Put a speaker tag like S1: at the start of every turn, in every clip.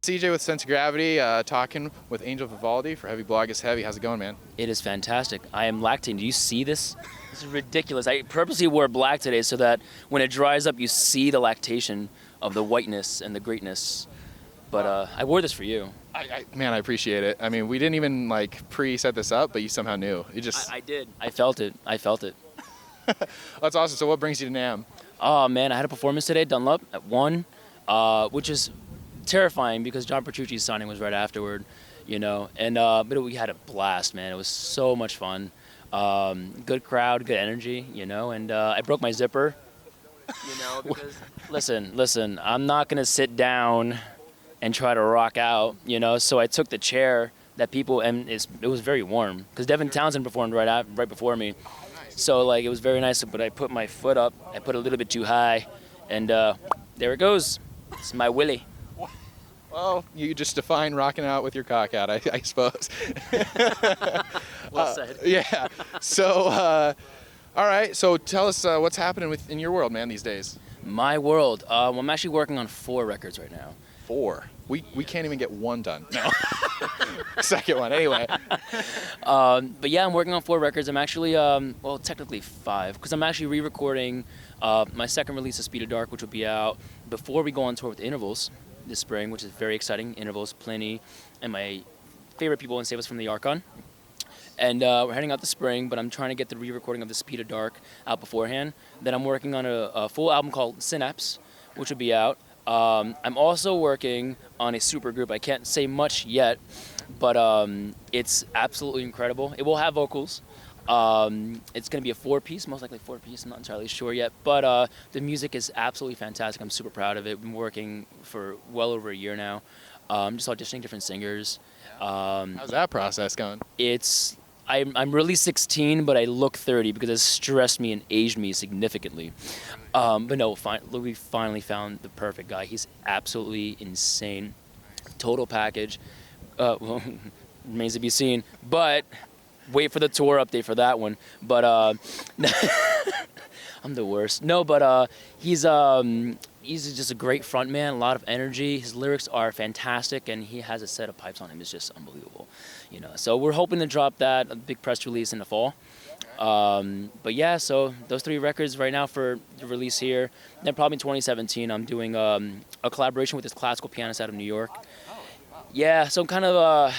S1: CJ with Sense of Gravity, talking with Angel Vivaldi for Heavy Blog is Heavy. How's it going, man?
S2: It is fantastic. I am lactating. Do you see this? This is ridiculous. I purposely wore black today so that when it dries up, you see the lactation of the whiteness and the greatness. But I wore this for you.
S1: Man, I appreciate it. I mean, we didn't even pre-set this up, but you somehow knew. You just
S2: I did. I felt it.
S1: That's awesome. So what brings you to NAMM?
S2: Oh man, I had a performance today, Dunlop at 1, which is terrifying because John Petrucci's signing was right afterward, but we had a blast, man. It was so much fun. Good crowd, good energy, and I broke my zipper, because listen, I'm not gonna sit down and try to rock out, so I took the chair that people, and it was very warm because Devin Townsend performed right before me. So it was very nice, but I put my foot up, I put it a little bit too high, and there it goes. It's my willy.
S1: Well, you just define rocking out with your cock out, I suppose.
S2: Well said.
S1: Yeah. So, all right. So tell us what's happening in your world, man, these days.
S2: My world. Well, I'm actually working on 4 records right now.
S1: 4. We can't even get 1 done. No. Second one, anyway.
S2: But yeah, I'm working on 4 records. I'm actually, technically 5, because I'm actually re-recording my second release of Speed of Dark, which will be out before we go on tour with Intervals this spring, which is very exciting. Intervals, Pliny, and my favorite people in Save Us from the Archon. And we're heading out this spring, but I'm trying to get the re-recording of the Speed of Dark out beforehand. Then I'm working on a full album called Synapse, which will be out. I'm also working on a super group. I can't say much yet, but it's absolutely incredible. It will have vocals. It's going to be a 4-piece, most likely 4-piece. I'm not entirely sure yet, but the music is absolutely fantastic. I'm super proud of it. I've been working for well over a year now. Just auditioning different singers.
S1: How's that process going?
S2: I'm really 16, but I look 30 because it stressed me and aged me significantly. But no, we finally found the perfect guy. He's absolutely insane. Total package. Well, remains to be seen. But wait for the tour update for that one. But I'm the worst. No, but he's just a great front man, a lot of energy. His lyrics are fantastic, and he has a set of pipes on him. It's just unbelievable, So we're hoping to drop a big press release in the fall. But yeah, so those 3 records right now for the release here. Then probably in 2017, I'm doing a collaboration with this classical pianist out of New York. Yeah, so I'm kind of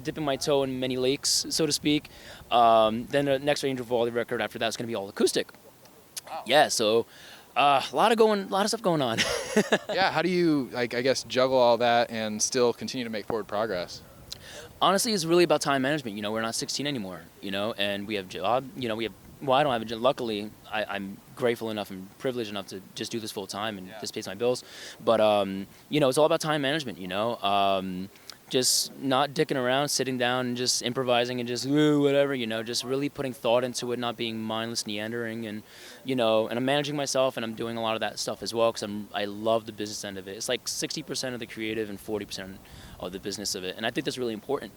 S2: dipping my toe in many lakes, so to speak. Then the next Angel Vivaldi record after that is going to be all acoustic. Yeah, so a lot of stuff going on.
S1: Yeah, how do you, juggle all that and still continue to make forward progress?
S2: Honestly, it's really about time management. We're not 16 anymore, and we have job. I don't have a job. Luckily, I'm grateful enough and privileged enough to just do this full time, and this pays my bills. But, it's all about time management, just not dicking around, sitting down and just improvising and just whatever, just really putting thought into it, not being mindless meandering, and and I'm managing myself, and I'm doing a lot of that stuff as well because I love the business end of it. It's like 60% of the creative and 40% of the business of it, and I think that's really important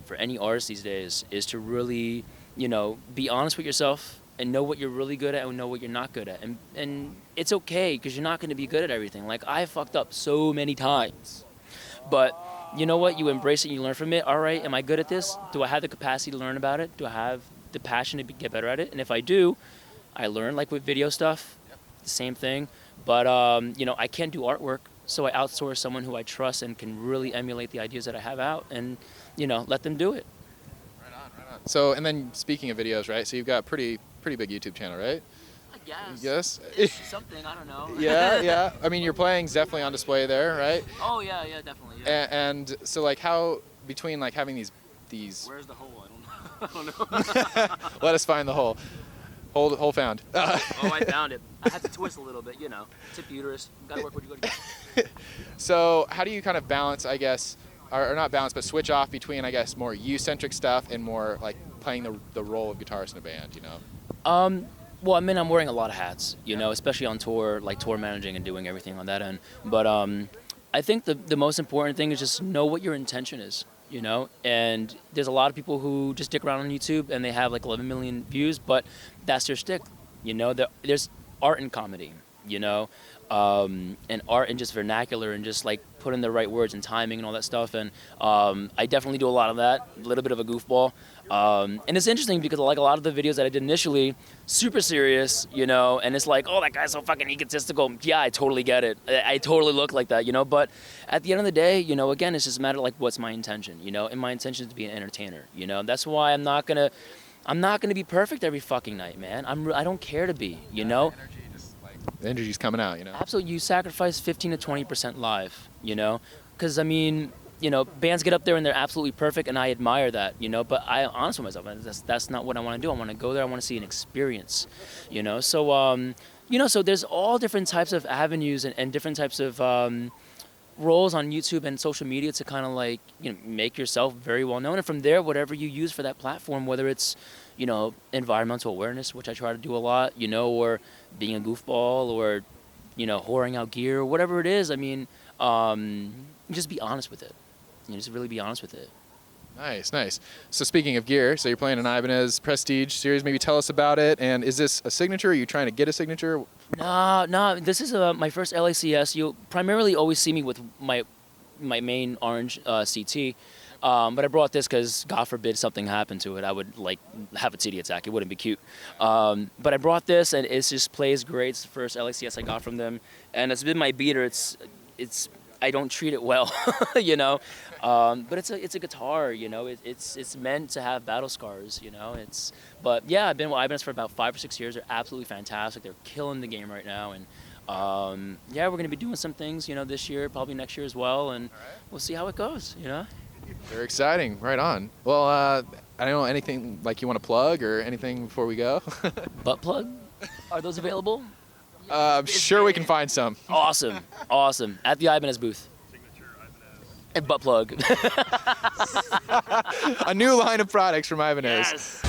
S2: for any artist these days is to really be honest with yourself and know what you're really good at and know what you're not good at, and it's okay because you're not going to be good at everything. Like I fucked up so many times, but you know what? You embrace it and you learn from it. All right, am I good at this? Do I have the capacity to learn about it? Do I have the passion to get better at it? And if I do, I learn, like with video stuff, the same thing. But, I can't do artwork, so I outsource someone who I trust and can really emulate the ideas that I have out and, let them do it.
S1: Right on. So, and then speaking of videos, right? So you've got a pretty big YouTube channel, right?
S2: Yes.
S1: Yes.
S2: Something, I don't know.
S1: Yeah. I mean, your playing's definitely on display there, right?
S2: Oh, yeah, definitely. Yeah.
S1: And so, how, between, having these...
S2: Where's the hole? I don't know.
S1: Let us find the hole. Hole found.
S2: Oh, I found it. I had to twist a little bit, Tip uterus. Gotta work what you go to.
S1: So, how do you kind of balance, I guess, or not balance, but switch off between, I guess, more you-centric stuff and more, playing the role of guitarist in a band,
S2: Well, I'm wearing a lot of hats, especially on tour, tour managing and doing everything on that end. But I think the most important thing is just know what your intention is, And there's a lot of people who just stick around on YouTube and they have 11 million views, but that's their shtick, There's art in comedy. you know, and art and just vernacular and just like put in the right words and timing and all that stuff. And I definitely do a lot of that, a little bit of a goofball. And it's interesting because like a lot of the videos that I did initially, super serious, you know, and it's like, oh, that guy's so fucking egotistical. Yeah, I totally get it. I totally look like that, you know, but at the end of the day, you know, again, it's just a matter of like, what's my intention, you know, and my intention is to be an entertainer, you know. That's why I'm not gonna be perfect every fucking night, man. I don't care to be, you know.
S1: The energy's coming out, you know.
S2: Absolutely, you sacrifice 15 to 20% live, you know, because I mean, you know, bands get up there and they're absolutely perfect, and I admire that, you know. But I honest with myself, that's not what I want to do. I want to go there. I want to see an experience, you know. So, you know, so there's all different types of avenues and different types of roles on YouTube and social media to kind of like, you know, make yourself very well known. And from there, whatever you use for that platform, whether it's, you know, environmental awareness, which I try to do a lot, you know, or being a goofball, or, you know, whoring out gear, whatever it is. I mean, just be honest with it. You know, just really be honest with it.
S1: Nice, nice. So speaking of gear, so you're playing an Ibanez Prestige series. Maybe tell us about it. And is this a signature? Are you trying to get a signature?
S2: No. This is my first LACS. You'll primarily always see me with my main orange CT. But I brought this because, God forbid, something happened to it. I would like have a TD attack. It wouldn't be cute. But I brought this, and it just plays great. It's the first LACS I got from them, and it's been my beater. It's I don't treat it well, you know. But it's a guitar, you know. It's meant to have battle scars, you know. But yeah, I've been with Ibanez for about 5 or 6 years. They're absolutely fantastic. They're killing the game right now, and yeah, we're gonna be doing some things, you know, this year, probably next year as well, and we'll see how it goes, you know.
S1: Very exciting. Right on. Well, I don't know, anything like you want to plug or anything before we go?
S2: Butt plug? Are those available?
S1: I'm sure we can find some.
S2: Awesome. At the Ibanez booth. And butt plug.
S1: A new line of products from Ibanez.
S2: Yes.